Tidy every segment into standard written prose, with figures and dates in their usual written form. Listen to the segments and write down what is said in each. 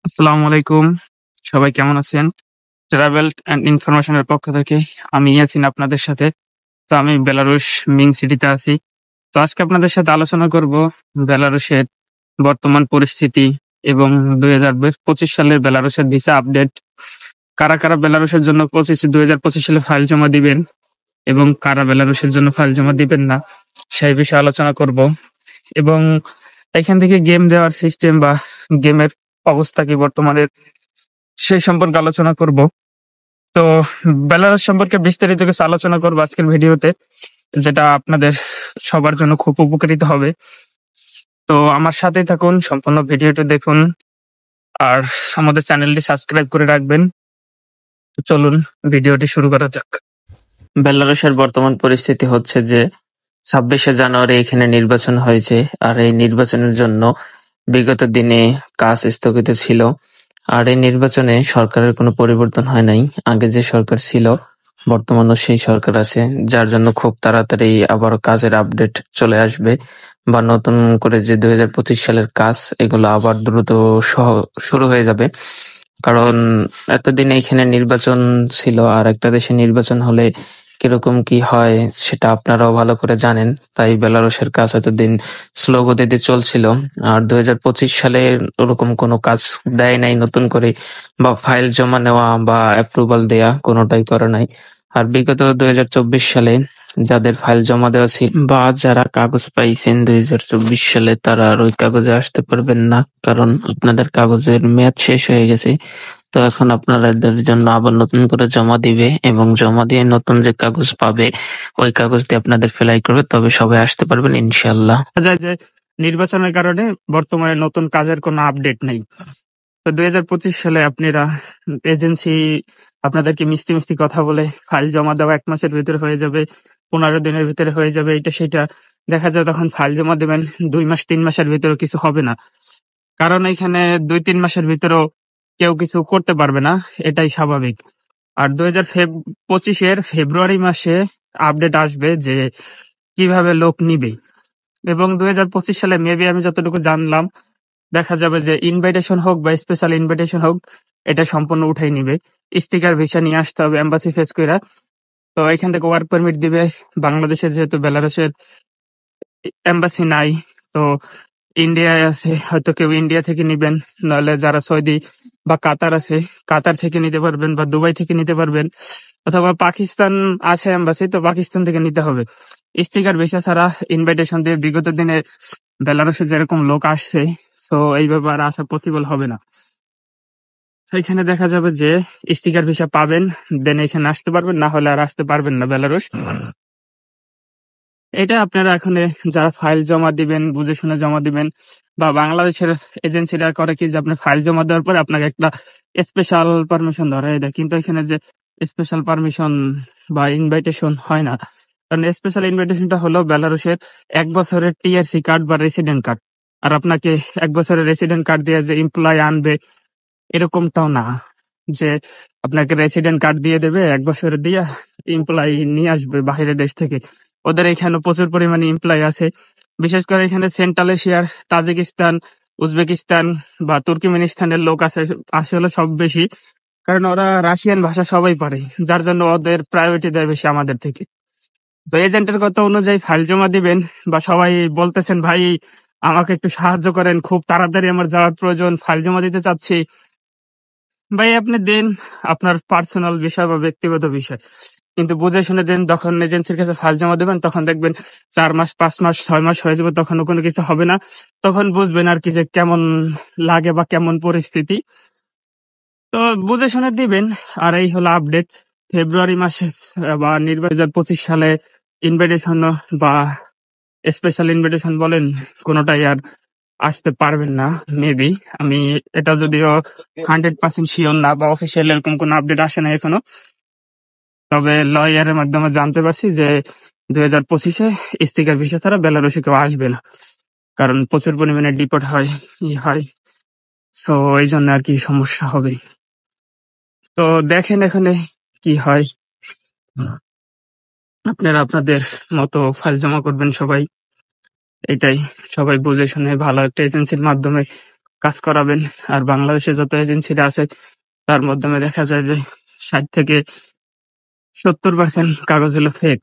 আসসালামু আলাইকুম। সবাই কেমন আছেন? ট্রাভেল অ্যান্ড ইনফরমেশনের পক্ষ থেকে আমি ইয়াসিন আপনাদের সাথে। তো আমি বেলারুশ মিং সিটিতে আছি। তো আজকে আপনাদের সাথে আলোচনা করব বেলারুশের বর্তমান পরিস্থিতি এবং ২০২৫ সালের বেলারুশের ভিসা আপডেট। কারা বেলারুশের জন্য ২০২৫ সালে ফাইল জমা দিবেন এবং কারা বেলারুশের জন্য ফাইল জমা দিবেন না, সেই বিষয়ে আলোচনা করব। এবং এখান থেকে গেম দেওয়ার সিস্টেম বা গেমের অবস্থা কি বর্তমানে সেই সম্পর্কে আলোচনা করব। তো বেলারুস সম্পর্কে বিস্তারিত কিছু আলোচনা করবো আজকের ভিডিওতে, যেটা আপনাদের সবার জন্য খুব উপকারিত হবে। তো আমার সাথেই থাকুন, সম্পূর্ণ ভিডিওটি দেখুন আর আমাদের চ্যানেলটি সাবস্ক্রাইব করে রাখবেন। তো চলুন ভিডিওটি শুরু করা যাক। বেলারুশের বর্তমান পরিস্থিতি হচ্ছে যে ২৬শে জানুয়ারি এখানে নির্বাচন হয়েছে, আর এই নির্বাচনের জন্য বিগত দিনে কাজ স্থগিত ছিল। আর এই নির্বাচনে সরকারের কোনো পরিবর্তন হয় নাই। আগে যে সরকার ছিল বর্তমানেও সেই সরকার আছে, যার জন্য খুব তাড়াতাড়ি আবারও কাজের আপডেট চলে আসবে বা নতুন করে যে ২০২৫ সালের কাজ এগুলো আবার দ্রুত শুরু হয়ে যাবে। কারণ এতদিন এইখানে নির্বাচন ছিল, আর একটা দেশে নির্বাচন হলে কিরকম কি হয় সেটা আপনারাও ভালো করে জানেন। তাই বেলারুশের কাজ এতদিন স্লো গতিতে চলছিল। আর ২০২৫ সালে ওরকম কোনো কাজ দেয় নাই নতুন করে, বা ফাইল জমা নেওয়া বা অ্যাপ্রুভাল দেয়া কোনোটাই করে নাই। আর বিগত ২০২৪ সালে যাদের ফাইল জমা দেওয়া ছিল বা যারা কাগজ পাইছেন ২০২৪ সালে, তারা আর ওই কাগজে আসতে পারবেন না, কারণ আপনাদের কাগজের মেয়াদ শেষ হয়ে গেছে। তো এখন আপনাদের জন্য আবার নতুন করে জমা দিবে, এবং জমা দিয়ে নতুন যে কাগজ পাবে ওই কাগজ দিয়ে আপনাদের ফেলাই করবে, তবে সবাই আসতে পারবেন ইনশাল্লাহ। দেখা যায় যে নির্বাচনের কারণে বর্তমানে নতুন কাজের কোনো আপডেট নেই। তো ২০২৫ সালে আপনারা এজেন্সি আপনাদেরকে মিষ্টি মিষ্টি কথা বলে ফাইল জমা দেওয়া ১ মাসের ভিতরে হয়ে যাবে, ১৫ দিনের ভিতরে হয়ে যাবে, এটা সেটা। দেখা যায় তখন ফাইল জমা দেবেন ২ মাস ৩ মাসের ভিতরেও কিছু হবে না। কারণ এখানে ২-৩ মাসের ভিতরেও কেউ কিছু করতে পারবে না, এটাই স্বাভাবিক। আর ২০২৫ ফেব্রুয়ারি মাসে আপডেট আসবে যে কিভাবে লোক নিবে। এবং ২০২৫ সালে মেবি আমি যতটুকু জানলাম, দেখা যাবে যে ইনভাইটেশন হোক বা স্পেশাল ইনভাইটেশন হোক, এটা সম্পূর্ণ উঠাই নিবে। স্টিকার ভিসা নিয়ে আসতে হবে এম্বাসি ফেস কইরা। তো এখান থেকে ওয়ার্ক পারমিট দিবে। বাংলাদেশে যেহেতু বেলারুশের এম্বাসি নাই, তো ইন্ডিয়ায় আছে, হয়তো কেউ ইন্ডিয়া থেকে নিবেন, নাহলে যারা সৌদি বা কাতার আছে কাতার থেকে নিতে পারবেন, বা দুবাই থেকে নিতে পারবেন, অথবা পাকিস্তান আছে এম্বাসি, তো পাকিস্তান থেকে নিতে হবে। স্টিকার ভিসা ছাড়া ইনভাইটেশন দিয়ে বিগত দিনে বেলারুশে যেরকম লোক আসছে, তো এইভাবে আর আসা পসিবল হবে না। এখানে দেখা যাবে যে স্টিকার ভিসা পাবেন, দেন এখানে আসতে পারবেন, না হলে আর আসতে পারবেন না বেলারুশ। এটা আপনারা এখন যারা ফাইল জমা দিবেন বুঝে শুনে জমা দিবেন, বা বাংলাদেশের এজেন্সিরা করে কি যে আপনি ফাইল জমা দেওয়ার পরে আপনাকে একটা স্পেশাল পারমিশন ধরাই দেয়, কিন্তু এখানে যে স্পেশাল পারমিশন বা ইনভাইটেশন হয় না। কারণ স্পেশাল ইনভাইটেশনটা হলো বেলারুশের ১ বছরের টিআরসি কার্ড বা রেসিডেন্ট কার্ড। আর আপনাকে ১ বছরের রেসিডেন্ট কার্ড দিয়ে যে এমপ্লয় আনবে এরকমটাও না, যে আপনাকে রেসিডেন্ট কার্ড দিয়ে দেবে ১ বছরের দিয়া এমপ্লয় নিয়ে আসবে বাইরের দেশ থেকে। ওদের এখানে প্রচুর পরিমাণে এমপ্লয় আছে, বিশেষ করে এখানে সেন্ট্রাল এশিয়ার তাজিকিস্তান, উজবেকিস্তান বা তুর্কমেনিস্তানের লোক আছে আসলে সব বেশি। কারণ ওরা রাশিয়ান ভাষা সবাই পারে, যার জন্য ওদের প্রায়োরিটি দেয় বেশি আমাদের থেকে। তো এজেন্টের কথা অনুযায়ী ফাইল জমা দিবেন, বা সবাই বলতেছেন ভাই আমাকে একটু সাহায্য করেন, খুব তাড়াতাড়ি আমার যাওয়ার প্রয়োজন, ফাইল জমা দিতে চাচ্ছি। ভাই আপনি দেন, আপনার পার্সোনাল বিষয় বা ব্যক্তিগত বিষয়, কিন্তু বুঝে শুনে দেন। যখন এজেন্সির কাছে ফাইল জমা দেবেন তখন দেখবেন ৪ মাস ৫ মাস ৬ মাস হয়ে যাবে, তখনও কোনো কিছু হবে না। তখন বুঝবেন আর কি যে কেমন লাগে বা কেমন পরিস্থিতি। তো বুঝে শুনে দিবেন। আর এই হলো আপডেট। ফেব্রুয়ারি মাসে বা ২০২৫ সালে ইনভাইটেশন বা স্পেশাল ইনভিটেশন বলেন, কোনোটাই আর আসতে পারবেন না মেবি। আমি এটা যদিও 100% শিওর না, বা অফিসিয়াল এরকম কোনো আপডেট আসে না এখনো, তবে লয়ারের মাধ্যমে জানতে পারছি যে ২০২৫-এ স্টিকার ভিসা ছাড়া বেলারুশে কেউ আসবে না, কারণ প্রচুর পরিমাণে ডিপোর্ট হয়, হয়। সো এই জন্য আর কি সমস্যা হবে। তো দেখেন এখানে কি হয়। আপনারা আপনাদের মতো ফাইল জমা করবেন সবাই, এটাই। সবাই বুঝে শুনে ভালো একটা এজেন্সির মাধ্যমে কাজ করাবেন। আর বাংলাদেশে যত এজেন্সিরা আছে তার মাধ্যমে দেখা যায় যে 60 থেকে 70% কাগজ হলো ফেক।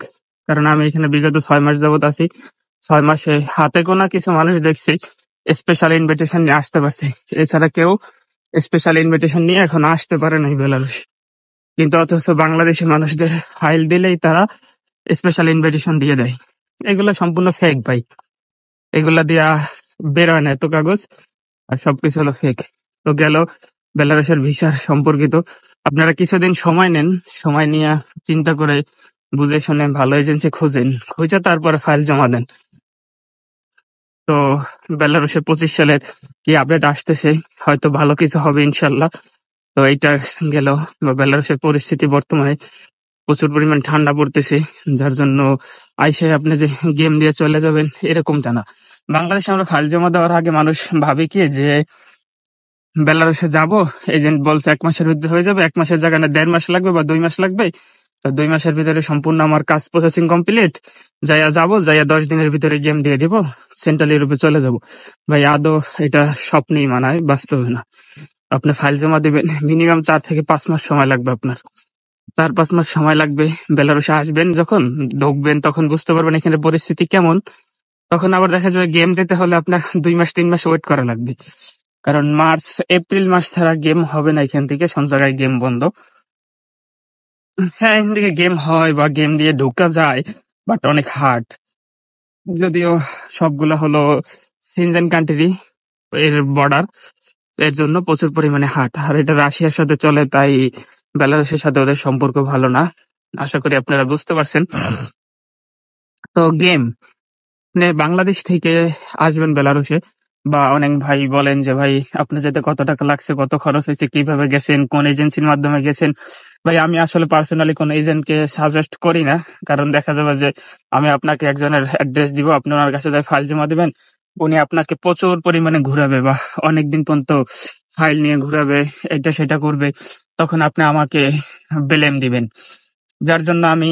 কারণ আমি এখানে বিগত 6 মাস যাবত আছি, 6 মাসে হাতে গোনা কিছু মানুষ দেখছি স্পেশাল ইনভিটেশন নিয়ে আসতে পারছে, এছাড়া কেউ স্পেশাল ইনভিটেশন নিয়ে এখন আসতে পারে নাই বেলারুশ। কিন্তু অথচ বাংলাদেশি মানুষদের ফাইল দিলেই তারা স্পেশাল ইনভিটেশন দিয়ে দেয়। এগুলা সম্পূর্ণ ফেক ভাই, এগুলা দিয়া বের হয় না এত কাগজ, আর সবকিছু হলো ফেক। তো গেল বেলারুশের ভিসার সম্পর্কিত। আপনারা কিছুদিন সময় নেন, সময় নিয়ে চিন্তা করে বুঝে শুনে ভালো এজেন্সি খুঁজেন, খুঁজে তারপরে ফাইল জমা দেন। তো বেলারুশে 25 সালের কি আপডেট আসতেছে, হয়তো ভালো কিছু হবে ইনশাল্লাহ। তো এইটা গেল। বা বেলারুশের পরিস্থিতি বর্তমানে প্রচুর পরিমাণ ঠান্ডা পড়তেছে, যার জন্য আইসে আপনি যে গেম দিয়ে চলে যাবেন এরকমটা না। বাংলাদেশে আমরা ফাইল জমা দেওয়ার আগে মানুষ ভাবে কি যে বেলারুশে যাব, এজেন্ট বলছে 1 মাসের ভিতরে হয়ে যাবে, 1 মাসের জায়গায় না 1.5 মাস লাগবে বা 2 মাস লাগবে। তো 2 মাসের ভিতরে সম্পূর্ণ আমার কাজ প্রসেসিং কমপ্লিট, যাইয়া 10 দিনের ভিতরে গেম দিয়ে দিব, সেন্ট্রাল ইউরোপে চলে যাব। ভাই আদৌ এটা স্বপ্নেই মানায়, বাস্তবে না। আপনি ফাইল জমা দিবেন, মিনিমাম 4 থেকে 5 মাস সময় লাগবে আপনার। 4-5 মাস সময় লাগবে। বেলারুশে আসবেন, যখন ঢুকবেন তখন বুঝতে পারবেন এখানে পরিস্থিতি কেমন। তখন আবার দেখা যাবে গেম দিতে হলে আপনার 2 মাস 3 মাস ওয়েট করা লাগবে। কারণ মার্চ এপ্রিল মাস ছাড়া গেম হবে না এখান থেকে, সব জায়গায় গেম বন্ধ। হ্যাঁ, এখান থেকে গেম হয় বা গেম দিয়ে ঢোকা যায়, বাট অনেক হার্ড। যদিও সবগুলা হলো সিনজেন কান্ট্রি এর বর্ডার, এর জন্য প্রচুর পরিমাণে হার্ড। আর এটা রাশিয়ার সাথে চলে, তাই বেলারুশের সাথে ওদের সম্পর্ক ভালো না। আশা করি আপনারা বুঝতে পারছেন। তো গেম বাংলাদেশ থেকে আসবেন বেলারুশে, বা অনেক ভাই বলেন যে ভাই আপনার যেতে কত টাকা লাগছে, কত খরচ হয়েছে, কিভাবে গেছেন, কোন এজেন্সির মাধ্যমে গেছেন। ভাই আমি আসলে পার্সোনালি কোন এজেন্টকে সাজেস্ট করি না, কারণ দেখা যাবে যে আমি আপনাকে একজনের অ্যাড্রেস দিব, আপনি ওনার কাছে যাই ফাইল জমা দিবেন, উনি আপনাকে প্রচুর পরিমাণে ঘুরাবে বা অনেকদিন পর্যন্ত ফাইল নিয়ে ঘুরাবে, এটা সেটা করবে, তখন আপনি আমাকে ব্লেম দিবেন। যার জন্য আমি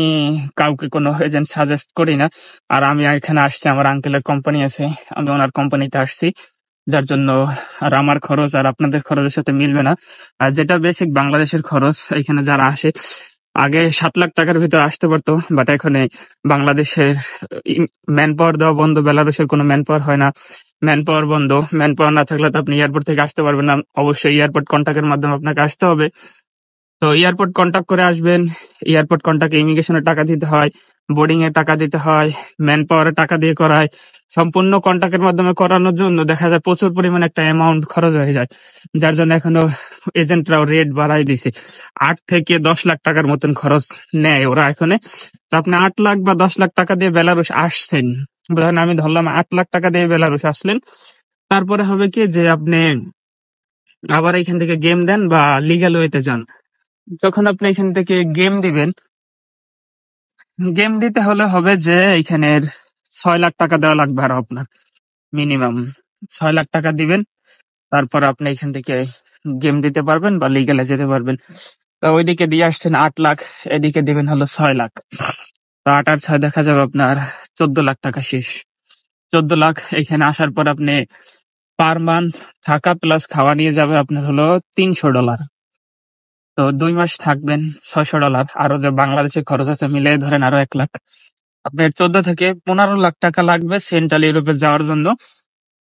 কাউকে কোনো এজেন্ট সাজেস্ট করি না। আর আমি এখানে আসছি, আমার আঙ্কেলের কোম্পানি আছে, আমি ওনার কোম্পানিতে আসছি, যার জন্য আর আমার খরচ আর আপনাদের খরচের সাথে মিলবে না। আর যেটা বেসিক বাংলাদেশের খরচ, এখানে যারা আসে আগে 7 লাখ টাকার ভিতরে আসতে পারতো, বাট এখন বাংলাদেশের ম্যান পাওয়ার দেওয়া বন্ধ, বেলারুশের কোনো ম্যান পাওয়ার হয় না, ম্যান পাওয়ার বন্ধ। ম্যান পাওয়ার না থাকলে তো আপনি এয়ারপোর্ট থেকে আসতে পারবেন না, অবশ্যই এয়ারপোর্ট কন্ট্যাক্টের মাধ্যমে আপনাকে আসতে হবে। তো এয়ারপোর্ট কন্ট্যাক্ট করে আসবেন, এয়ারপোর্ট কন্ট্যাক্টে ইমিগ্রেশনের টাকা দিতে হয়, বোর্ডিং এর টাকা দিতে হয়, ম্যান পাওয়ারের টাকা দিয়ে করায়। সম্পূর্ণ কন্ট্যাক্টের মাধ্যমে করানোর জন্য দেখা যায় প্রচুর পরিমাণে একটা অ্যামাউন্ট খরচ হয়ে যায়, যার জন্য এখনো এজেন্টরাও রেট বাড়াই দিছে। 8 থেকে 10 লাখ টাকার মতন খরচ নেয় ওরা এখানে। তো আপনি 8 লাখ বা 10 লাখ টাকা দিয়ে বেলারুশ আসছেন, ধরেন আমি ধরলাম 8 লাখ টাকা দিয়ে বেলারুশ আসলেন, তারপরে হবে কি যে আপনি আবার এখান থেকে গেম দেন বা লিগ্যাল ওয়েতে যান। যখন আপনি এখান থেকে গেম দিবেন, গেম দিতে হলে হবে যে এখানের 6 লাখ টাকা দেওয়া লাগবে আরো আপনার, মিনিমাম 6 লাখ টাকা দিবেন, তারপর আপনি এখান থেকে গেম দিতে পারবেন বা লিগেলে যেতে পারবেন। তো ওইদিকে দিয়ে আসছেন 8 লাখ, এদিকে দিবেন হলো 6 লাখ। তো 8 আর 6 দেখা যাবে আপনার 14 লাখ টাকা শেষ। 14 লাখ এখানে আসার পর আপনি পার মান্থ থাকা প্লাস খাওয়া নিয়ে যাবে আপনার হলো $300। তো 2 মাস থাকবেন, $600, আরো যে বাংলাদেশে খরচ আছে মিলিয়ে ধরেন আরো 1 লাখ। আপনার 14 থেকে 15 লাখ টাকা লাগবে সেন্ট্রাল ইউরোপে যাওয়ার জন্য।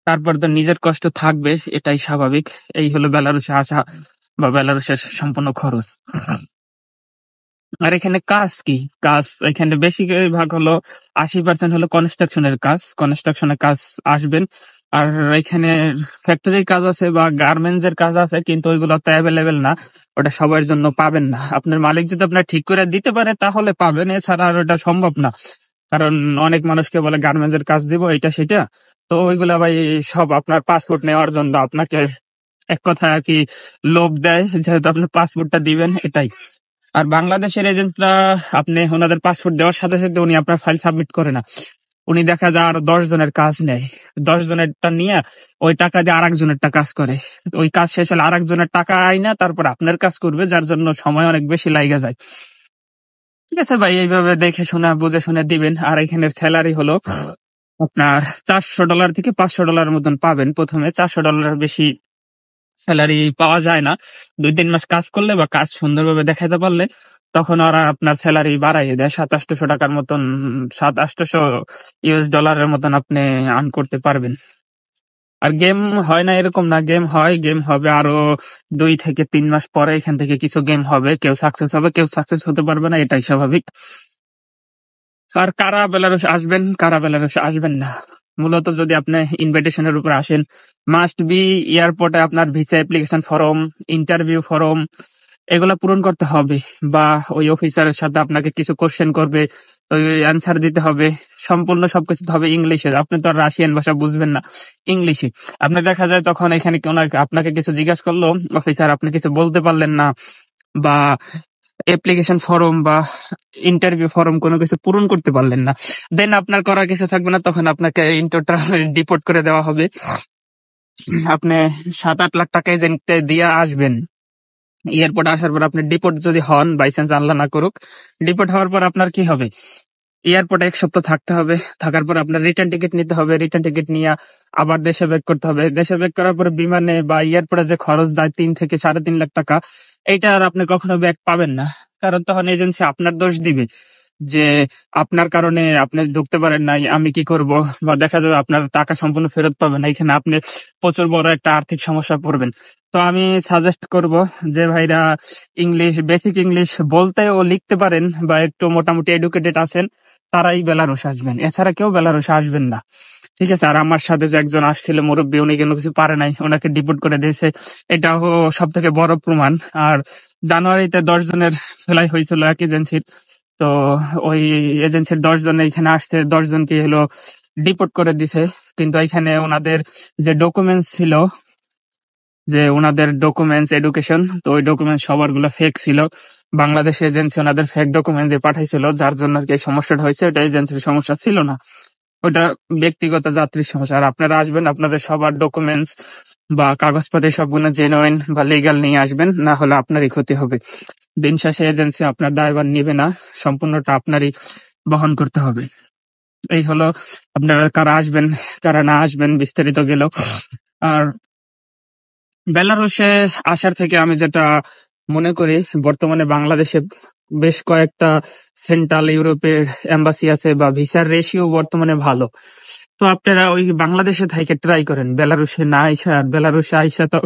তারপর তো নিজের কষ্ট থাকবে, এটাই স্বাভাবিক। এই হলো বেলারুশে আসা বা বেলারুশের সম্পূর্ণ খরচ। আর এখানে কাজ কি, কাজ এখানে বেশিরভাগ হলো 80% হলো কনস্ট্রাকশনের কাজ, কনস্ট্রাকশনের কাজ আসবেন। আর এখানে ফ্যাক্টরির কাজ আছে বা গার্মেন্টস এর কাজ আছে, কিন্তু ওইগুলো তো অ্যাভেলেবেল না, ওটা সবার জন্য পাবেন না। আপনার মালিক যদি আপনার ঠিক করে দিতে পারে তাহলে পাবেন, এছাড়া আর ওটা সম্ভব না। কারণ অনেক মানুষকে বলে গার্মেন্টস এর কাজ দিব এটা সেটা, তো ওইগুলা ভাই সব আপনার পাসপোর্ট নেওয়ার জন্য আপনাকে এক কথা আর কি লোভ দেয়, যেহেতু আপনি পাসপোর্টটা দিবেন এটাই। আর বাংলাদেশের এজেন্টরা আপনি ওনাদের পাসপোর্ট দেওয়ার সাথে সাথে উনি আপনার ফাইল সাবমিট করে না, উনি দেখা যায় আর 10 জনের কাজ নেয়, 10 জনেরটা নিয়ে ওই টাকা দিয়ে আরেকজনেরটা কাজ করে, ওই কাজ শেষ হলে আরেকজনের টাকা আইনা তারপর আপনার কাজ করবে, যার জন্য সময় অনেক বেশি লাগা যায়। ঠিক আছে ভাই, এইভাবে দেখে শুনে বুঝে শুনে দিবেন। আর এখানের স্যালারি হলো আপনার $400 থেকে $500 মতন পাবেন প্রথমে, $400 বেশি স্যালারি পাওয়া যায় না। 2-3 মাস কাজ করলে বা কাজ সুন্দরভাবে দেখাতে পারলে তখন ওরা আপনার স্যালারি বাড়াইয়ে দেয় 700-800 টাকার মতন, 700-800 US ডলারের মতন আপনি আর্ন করতে পারবেন। আর গেম হয় না এরকম না, গেম হয়, গেম হবে আরো 2 থেকে 3 মাস পরে। এখান থেকে কিছু গেম হবে, কেউ সাকসেস হবে, কেউ সাকসেস হতে পারবে না, এটাই স্বাভাবিক। আর কারা বেলারুশ আসবেন, কারা বেলারুশ আসবেন না, মূলত যদি আপনি ইনভাইটেশনের উপর আসেন, মাস্ট বি এয়ারপোর্টে আপনার visa application form, interview form এগুলা পূরণ করতে হবে। বা ওই অফিসারের সাথে আপনাকে কিছু কোশ্চেন করবে, ওই অ্যান্সার দিতে হবে। সম্পূর্ণ সবকিছু হবে ইংলিশে, আপনি তো আর রাশিয়ান ভাষা বুঝবেন না, ইংলিশে। আপনি দেখা যায় তখন এখানে আপনাকে কিছু জিজ্ঞাসা করলো অফিসার, আপনি কিছু বলতে পারলেন না, বা অ্যাপ্লিকেশন ফর্ম বা ইন্টারভিউ ফর্ম কোনো কিছু পূরণ করতে পারলেন না, দেন আপনার করার কিছু থাকবে না, তখন আপনাকে ইন টোটাল ডিপোর্ট করে দেওয়া হবে। আপনি 7-8 লাখ টাকা এজেন্টে দিয়ে আসবেন, এয়ারপোর্ট আসার পর আপনি ডিপোর্ট যদি হন, বাই চান্স আল্লাহ না করুক, ডিপোর্ট হওয়ার পর আপনার কি হবে, এয়ারপোর্টে 1 সপ্তাহ থাকতে হবে। থাকার পর আপনার রিটার্ন টিকিট নিতে হবে, রিটার্ন টিকিট নিয়ে আবার দেশে ব্যাক করতে হবে। দেশে ব্যাক করার পরে বিমানে বা এয়ারপোর্টে যে খরচ যায় 3 থেকে 3.5 লাখ টাকা, এইটা আর আপনি কখনো ব্যাক পাবেন না। কারণ তখন এজেন্সি আপনার দোষ দিবে যে আপনার কারণে আপনি ঢুকতে পারেন নাই, আমি কি করব। বা দেখা যাবে আপনার টাকা সম্পূর্ণ ফেরত পাবেন, এখানে আপনি প্রচুর বড় একটা আর্থিক সমস্যা পড়বেন। তো আমি সাজেস্ট করব যে ভাইরা ইংলিশ, বেসিক ইংলিশ বলতে ও লিখতে পারেন বা একটু মোটামুটি এডুকেটেড আছেন, তারাই বেলারুশ আসবেন, এছাড়া কেউ বেলারুশ আসবেন না। ঠিক আছে। আর আমার সাথে যে একজন আসছিল মুরব্বী, উনি কোনো কিছু পারে নাই, ওনাকে ডিপোর্ট করে দিয়েছে, এটাও সব থেকে বড় প্রমাণ। আর জানুয়ারিতে 10 জনের ফেলাই হয়েছিল এক এজেন্সির, তো ওই এজেন্সির 10 জন এখানে আসছে, 10 জনকে হলো ডিপোর্ট করে দিছে। কিন্তু এখানে ওনাদের যে ডকুমেন্টস ছিল, যে ওনাদের ডকুমেন্টস এডুকেশন, তো ওই ডকুমেন্টস সবার গুলো ফেক ছিল। বাংলাদেশ এজেন্সি ওনাদের ফেক ডকুমেন্ট দিয়ে পাঠাইছিল, যার জন্য আর কি এই সমস্যাটা হয়েছে। ওটা এজেন্সির সমস্যা ছিল না, ওটা ব্যক্তিগত যাত্রীর সমস্যা। আর আপনারা আসবেন, আপনাদের সবার ডকুমেন্টস বা কাগজপত্র সবগুলো জেনুইন বা লিগাল নিয়ে আসবেন, না হলে আপনারই ক্ষতি হবে। দিন শেষে এজেন্সি আপনার দায়ভার নিবে না, সম্পূর্ণটা আপনারই বহন করতে হবে। এই হলো আপনারা কারা আসবেন, কারা না আসবেন বিস্তারিত গেল। আর বেলারুশে আসার থেকে আমি যেটা মনে করি, বর্তমানে বাংলাদেশে বেশ কয়েকটা সেন্ট্রাল ইউরোপের এম্বাসি আছে বা ভিসার রেশিও বর্তমানে ভালো। তো আপনারা ওই বাংলাদেশে থেকে ট্রাই করেন, বেলারুশে না আইসা। আর বেলারুশে আইসা তো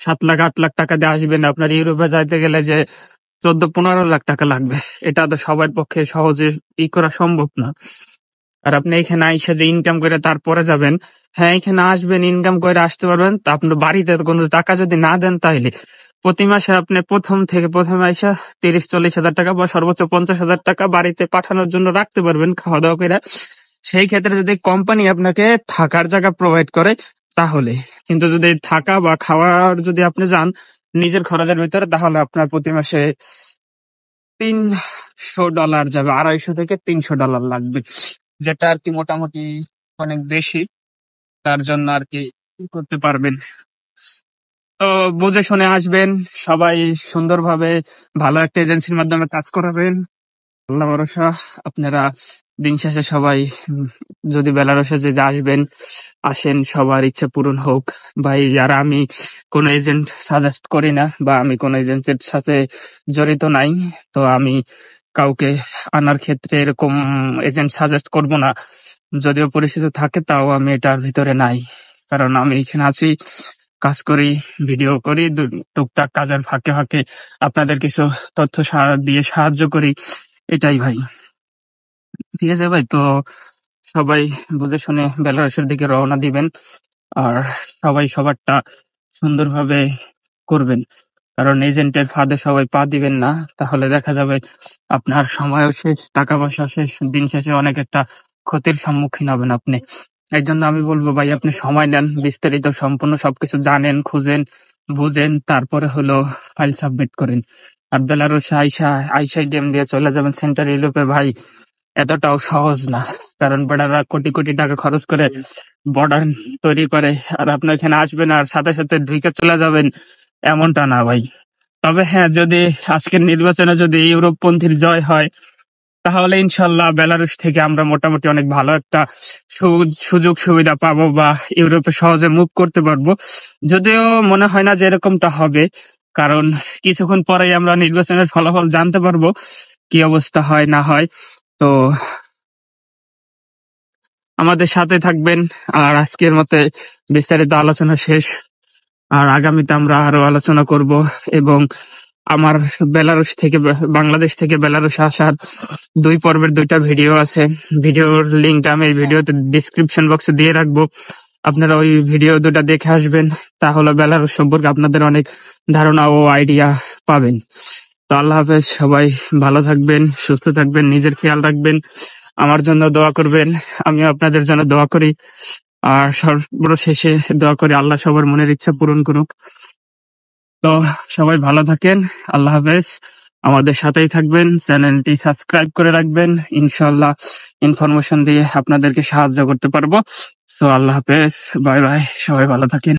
7 লাখ 8 লাখ টাকা দিয়ে আসবেন, আপনার ইউরোপে যাইতে গেলে যে 14-15 লাখ টাকা লাগবে, এটা তো সবার পক্ষে সহজে করা সম্ভব না। আর আপনি এখানে আইসা যে ইনকাম করে তারপরে যাবেন, হ্যাঁ এখানে আসবেন, ইনকাম করে আসতে পারবেন, তা আপনার বাড়িতে কোনো টাকা যদি না দেন, তাহলে প্রতি মাসে আপনি প্রথমে আইসা 30-40 হাজার টাকা বা সর্বোচ্চ 50 হাজার টাকা বাড়িতে পাঠানোর জন্য রাখতে পারবেন, খাওয়া দাওয়া করে। সেই ক্ষেত্রে যদি কোম্পানি আপনাকে থাকার জায়গা প্রোভাইড করে তাহলে। কিন্তু যদি থাকা বা খাওয়ার যদি আপনি যান নিজের খরচের ভিতরে, তাহলে আপনার প্রতি মাসে $300 যাবে, $250 থেকে $300 লাগবে, যেটা আর কি মোটামুটি অনেক বেশি। তার জন্য আর কি করতে পারবেন। তো বুঝে শুনে আসবেন সবাই, সুন্দরভাবে ভালো একটা এজেন্সির মাধ্যমে কাজ করাবেন, আল্লাহ ভরসা। আপনারা দিন শেষে সবাই যদি বেলারসে যে আসবেন, আসেন, সবার ইচ্ছা পূরণ হোক। ভাই আর আমি কোন এজেন্ট সাজেস্ট করি না, বা আমি কোন এজেন্টের সাথে জড়িত নাই, তো আমি কাউকে আনার ক্ষেত্রে এরকম এজেন্ট সাজেস্ট করব না। যদিও পরিস্থিতি থাকে, তাও আমি এটার ভিতরে নাই। কারণ আমি এখানে আছি, কাজ করি, ভিডিও করি, টুকটাক কাজের ফাঁকে ফাঁকে আপনাদের কিছু তথ্য দিয়ে সাহায্য করি, এটাই ভাই। ঠিক আছে ভাই, তো সবাই বুঝে শুনে বেলারসের দিকে রওনা দিবেন। আর সবাই সবারটা সুন্দরভাবে করবেন, কারণ এজেন্টের ফাঁদে সবাই পা দিবেন না, তাহলে দেখা যাবে আপনার সময়ও শেষ, টাকা পয়সা শেষ, দিন শেষে অনেক একটা ক্ষতির সম্মুখীন হবেন আপনি। এই জন্য আমি বলবো ভাই, আপনি সময় নেন, বিস্তারিত সম্পূর্ণ সবকিছু জানেন, খুঁজেন, বুঝেন, তারপরে হলো ফাইল সাবমিট করেন। আর বেলারুশে আইসাই গেম দিয়ে চলে যাবেন সেন্টার ইউরোপে, ভাই এতটাও সহজ না। কারণ বেড়ারা কোটি কোটি টাকা খরচ করে বর্ডার তৈরি করে, আর আপনি এখানে আসবেন আর সাথে সাথে ঢুকে চলে যাবেন, এমনটা না ভাই। তবে হ্যাঁ, যদি আজকের নির্বাচনে যদি ইউরোপপন্থীর জয় হয়, তাহলে ইনশাল্লাহ বেলারুশ থেকে আমরা মোটামুটি অনেক ভালো একটা সুযোগ সুবিধা পাবো বা ইউরোপে সহজে মুভ করতে পারবো। যদিও মনে হয় না যে এরকমটা হবে, কারণ কিছুক্ষণ পরেই আমরা নির্বাচনের ফলাফল জানতে পারবো কি অবস্থা হয় না হয়। তো আমাদের সাথে থাকবেন। আর আজকের মতে বিস্তারিত আলোচনা শেষ, আর আগামীতে আমরা আরো আলোচনা করব। এবং আমার বেলারুশ থেকে বাংলাদেশ থেকে বেলারুশ আসার 2 পর্বের 2টা ভিডিও আছে। ভিডিওর লিঙ্কটা আমি এই ভিডিওতে ডিসক্রিপশন বক্সে দিয়ে রাখবো। আপনারা ওই ভিডিও 2টা দেখে আসবেন, তাহলে বেলারুশ সম্পর্কে আপনাদের অনেক ধারণা ও আইডিয়া পাবেন। তো আল্লাহ হাফেজ, সবাই ভালো থাকবেন, সুস্থ থাকবেন, নিজের খেয়াল রাখবেন, আমার জন্য দোয়া করবেন, আমিও আপনাদের জন্য দোয়া করি। আর সর্বশেষে দোয়া করি আল্লাহ সবার মনের ইচ্ছা পূরণ করুক। তো সবাই ভালো থাকেন, আল্লাহ হাফেজ। আমাদের সাথেই থাকবেন, চ্যানেলটি সাবস্ক্রাইব করে রাখবেন, ইনশাল্লাহ ইনফরমেশন দিয়ে আপনাদেরকে সাহায্য করতে পারবো। সো আল্লাহ হাফেজ, বাই বাই, সবাই ভালো থাকেন।